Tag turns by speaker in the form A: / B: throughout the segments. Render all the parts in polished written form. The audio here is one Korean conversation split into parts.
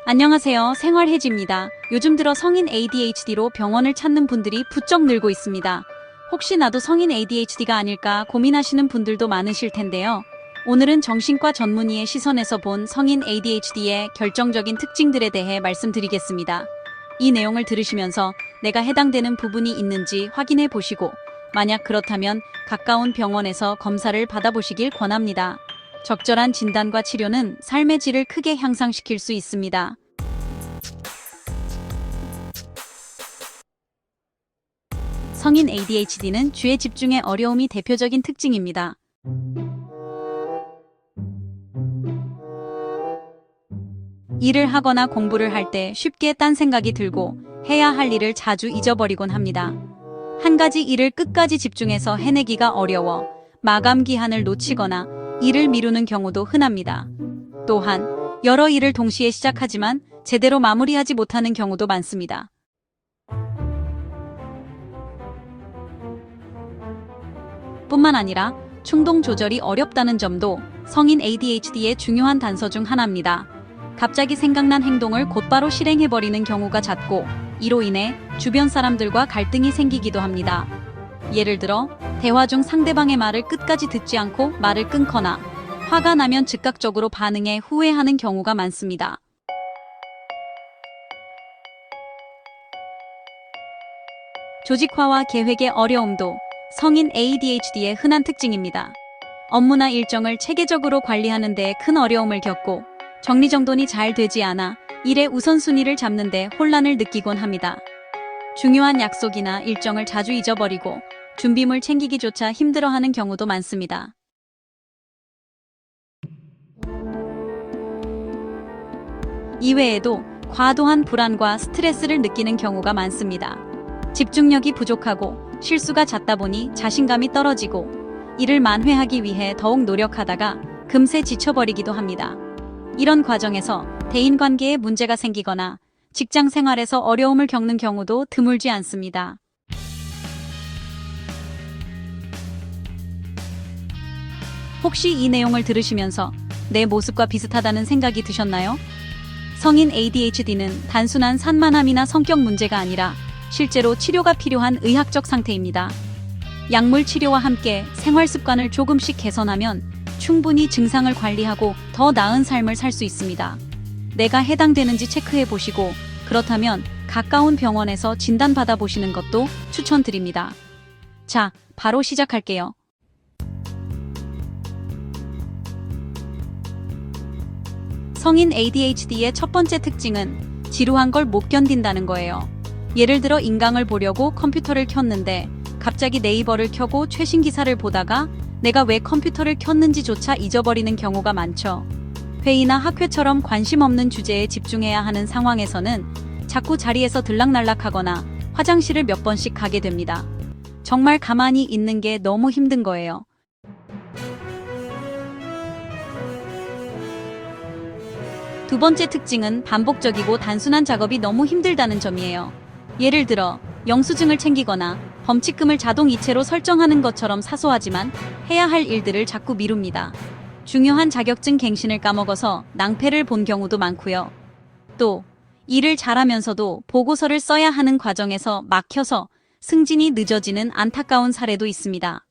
A: 안녕하세요. 생활해지입니다. 요즘 들어 성인 ADHD로 병원을 찾는 분들이 부쩍 늘고 있습니다. 혹시 나도 성인 ADHD가 아닐까 고민하시는 분들도 많으실 텐데요. 오늘은 정신과 전문의의 시선에서 본 성인 ADHD의 결정적인 특징들에 대해 말씀드리겠습니다. 이 내용을 들으시면서 내가 해당되는 부분이 있는지 확인해 보시고, 만약 그렇다면 가까운 병원에서 검사를 받아보시길 권합니다. 적절한 진단과 치료는 삶의 질을 크게 향상시킬 수 있습니다. 성인 ADHD는 주의 집중에 어려움이 대표적인 특징입니다. 일을 하거나 공부를 할 때 쉽게 딴 생각이 들고 해야 할 일을 자주 잊어버리곤 합니다. 한 가지 일을 끝까지 집중해서 해내기가 어려워 마감 기한을 놓치거나 일을 미루는 경우도 흔합니다. 또한 여러 일을 동시에 시작하지만 제대로 마무리하지 못하는 경우도 많습니다. 뿐만 아니라 충동 조절이 어렵다는 점도 성인 ADHD의 중요한 단서 중 하나입니다. 갑자기 생각난 행동을 곧바로 실행해버리는 경우가 잦고, 이로 인해 주변 사람들과 갈등이 생기기도 합니다. 예를 들어 대화 중 상대방의 말을 끝까지 듣지 않고 말을 끊거나, 화가 나면 즉각적으로 반응해 후회하는 경우가 많습니다. 조직화와 계획의 어려움도 성인 ADHD의 흔한 특징입니다. 업무나 일정을 체계적으로 관리하는 데 큰 어려움을 겪고, 정리정돈이 잘 되지 않아 일의 우선순위를 잡는 데 혼란을 느끼곤 합니다. 중요한 약속이나 일정을 자주 잊어버리고 준비물 챙기기조차 힘들어하는 경우도 많습니다. 이외에도 과도한 불안과 스트레스를 느끼는 경우가 많습니다. 집중력이 부족하고 실수가 잦다 보니 자신감이 떨어지고, 이를 만회하기 위해 더욱 노력하다가 금세 지쳐버리기도 합니다. 이런 과정에서 대인관계에 문제가 생기거나 직장 생활에서 어려움을 겪는 경우도 드물지 않습니다. 혹시 이 내용을 들으시면서 내 모습과 비슷하다는 생각이 드셨나요? 성인 ADHD는 단순한 산만함이나 성격 문제가 아니라 실제로 치료가 필요한 의학적 상태입니다. 약물 치료와 함께 생활 습관을 조금씩 개선하면 충분히 증상을 관리하고 더 나은 삶을 살 수 있습니다. 내가 해당되는지 체크해 보시고, 그렇다면 가까운 병원에서 진단받아 보시는 것도 추천드립니다. 자, 바로 시작할게요. 성인 ADHD의 첫 번째 특징은 지루한 걸 못 견딘다는 거예요. 예를 들어 인강을 보려고 컴퓨터를 켰는데 갑자기 네이버를 켜고 최신 기사를 보다가 내가 왜 컴퓨터를 켰는지조차 잊어버리는 경우가 많죠. 회의나 학회처럼 관심 없는 주제에 집중해야 하는 상황에서는 자꾸 자리에서 들락날락하거나 화장실을 몇 번씩 가게 됩니다. 정말 가만히 있는 게 너무 힘든 거예요. 두 번째 특징은 반복적이고 단순한 작업이 너무 힘들다는 점이에요. 예를 들어 영수증을 챙기거나 범칙금을 자동 이체로 설정하는 것처럼 사소하지만 해야 할 일들을 자꾸 미룹니다. 중요한 자격증 갱신을 까먹어서 낭패를 본 경우도 많고요. 또 일을 잘하면서도 보고서를 써야 하는 과정에서 막혀서 승진이 늦어지는 안타까운 사례도 있습니다.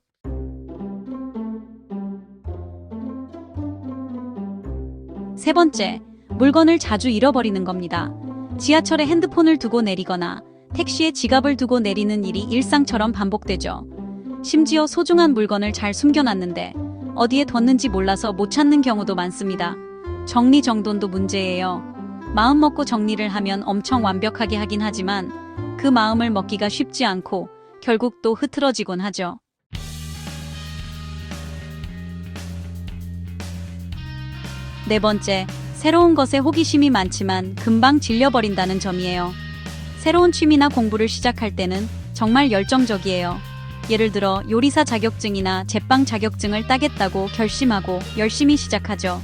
A: 세 번째, 물건을 자주 잃어버리는 겁니다. 지하철에 핸드폰을 두고 내리거나 택시에 지갑을 두고 내리는 일이 일상처럼 반복되죠. 심지어 소중한 물건을 잘 숨겨놨는데 어디에 뒀는지 몰라서 못 찾는 경우도 많습니다. 정리정돈도 문제예요. 마음 먹고 정리를 하면 엄청 완벽하게 하긴 하지만 그 마음을 먹기가 쉽지 않고 결국 또 흐트러지곤 하죠. 네 번째, 새로운 것에 호기심이 많지만 금방 질려버린다는 점이에요. 새로운 취미나 공부를 시작할 때는 정말 열정적이에요. 예를 들어 요리사 자격증이나 제빵 자격증을 따겠다고 결심하고 열심히 시작하죠.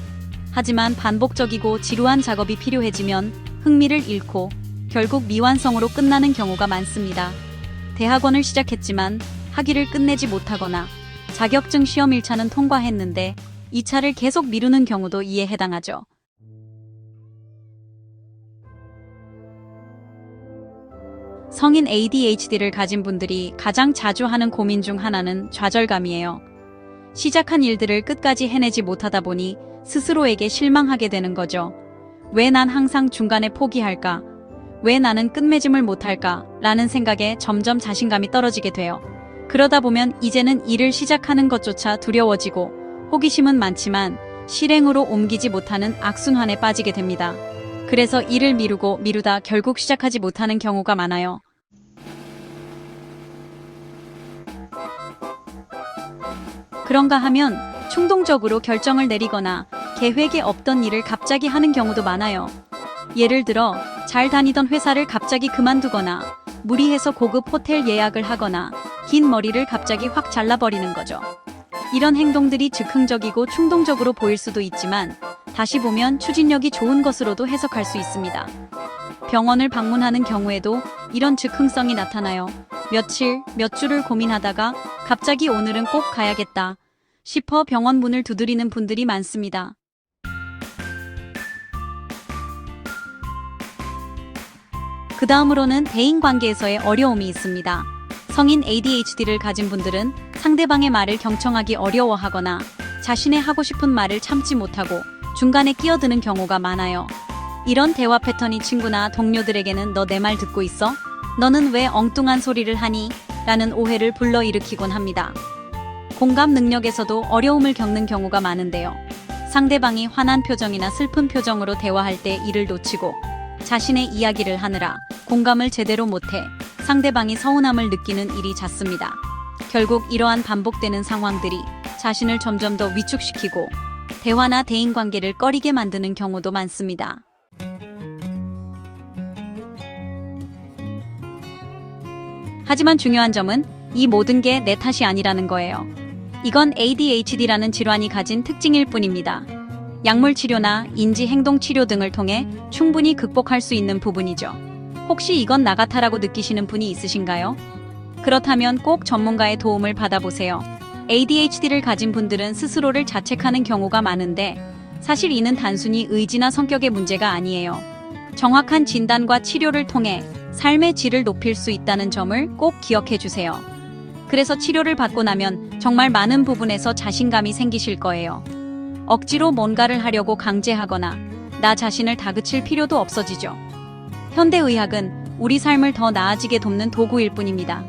A: 하지만 반복적이고 지루한 작업이 필요해지면 흥미를 잃고 결국 미완성으로 끝나는 경우가 많습니다. 대학원을 시작했지만 학위를 끝내지 못하거나 자격증 시험 1차는 통과했는데 2차를 계속 미루는 경우도 이에 해당하죠. 성인 ADHD를 가진 분들이 가장 자주 하는 고민 중 하나는 좌절감이에요. 시작한 일들을 끝까지 해내지 못하다 보니 스스로에게 실망하게 되는 거죠. 왜 난 항상 중간에 포기할까? 왜 나는 끝맺음을 못할까? 라는 생각에 점점 자신감이 떨어지게 돼요. 그러다 보면 이제는 일을 시작하는 것조차 두려워지고 호기심은 많지만 실행으로 옮기지 못하는 악순환에 빠지게 됩니다. 그래서 일을 미루다 결국 시작하지 못하는 경우가 많아요. 그런가 하면 충동적으로 결정을 내리거나 계획에 없던 일을 갑자기 하는 경우도 많아요. 예를 들어 잘 다니던 회사를 갑자기 그만두거나 무리해서 고급 호텔 예약을 하거나 긴 머리를 갑자기 확 잘라버리는 거죠. 이런 행동들이 즉흥적이고 충동적으로 보일 수도 있지만 다시 보면 추진력이 좋은 것으로도 해석할 수 있습니다. 병원을 방문하는 경우에도 이런 즉흥성이 나타나요. 며칠, 몇 주를 고민하다가 갑자기 오늘은 꼭 가야겠다 싶어 병원 문을 두드리는 분들이 많습니다. 그 다음으로는 대인관계에서의 어려움이 있습니다. 성인 ADHD를 가진 분들은 상대방의 말을 경청하기 어려워하거나 자신의 하고 싶은 말을 참지 못하고 중간에 끼어드는 경우가 많아요. 이런 대화 패턴이 친구나 동료들에게는 너 내 말 듣고 있어? 너는 왜 엉뚱한 소리를 하니? 라는 오해를 불러일으키곤 합니다. 공감 능력에서도 어려움을 겪는 경우가 많은데요. 상대방이 화난 표정이나 슬픈 표정으로 대화할 때 이를 놓치고 자신의 이야기를 하느라 공감을 제대로 못해 상대방이 서운함을 느끼는 일이 잦습니다. 결국 이러한 반복되는 상황들이 자신을 점점 더 위축시키고 대화나 대인관계를 꺼리게 만드는 경우도 많습니다. 하지만 중요한 점은 이 모든 게 내 탓이 아니라는 거예요. 이건 ADHD라는 질환이 가진 특징일 뿐입니다. 약물 치료나 인지 행동 치료 등을 통해 충분히 극복할 수 있는 부분이죠. 혹시 이건 나 같아라고 느끼시는 분이 있으신가요? 그렇다면 꼭 전문가의 도움을 받아보세요. ADHD를 가진 분들은 스스로를 자책하는 경우가 많은데 사실 이는 단순히 의지나 성격의 문제가 아니에요. 정확한 진단과 치료를 통해 삶의 질을 높일 수 있다는 점을 꼭 기억해 주세요. 그래서 치료를 받고 나면 정말 많은 부분에서 자신감이 생기실 거예요. 억지로 뭔가를 하려고 강제하거나 나 자신을 다그칠 필요도 없어지죠. 현대의학은 우리 삶을 더 나아지게 돕는 도구일 뿐입니다.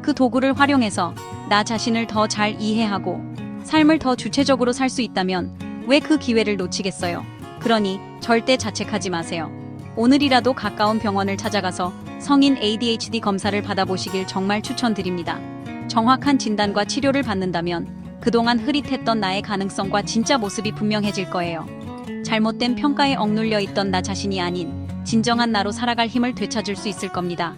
A: 그 도구를 활용해서 나 자신을 더 잘 이해하고 삶을 더 주체적으로 살 수 있다면 왜 그 기회를 놓치겠어요? 그러니 절대 자책하지 마세요. 오늘이라도 가까운 병원을 찾아가서 성인 ADHD 검사를 받아보시길 정말 추천드립니다. 정확한 진단과 치료를 받는다면 그동안 흐릿했던 나의 가능성과 진짜 모습이 분명해질 거예요. 잘못된 평가에 억눌려 있던 나 자신이 아닌 진정한 나로 살아갈 힘을 되찾을 수 있을 겁니다.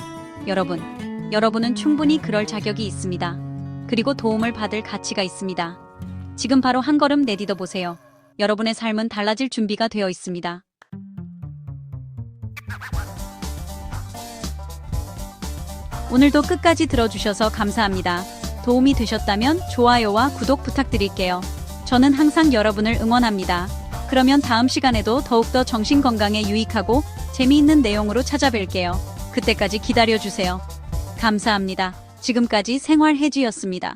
A: 여러분은 충분히 그럴 자격이 있습니다. 그리고 도움을 받을 가치가 있습니다. 지금 바로 한 걸음 내디뎌 보세요. 여러분의 삶은 달라질 준비가 되어 있습니다. 오늘도 끝까지 들어주셔서 감사합니다. 도움이 되셨다면 좋아요와 구독 부탁드릴게요. 저는 항상 여러분을 응원합니다. 그러면 다음 시간에도 더욱더 정신건강에 유익하고 재미있는 내용으로 찾아뵐게요. 그때까지 기다려주세요. 감사합니다. 지금까지 생활해지였습니다.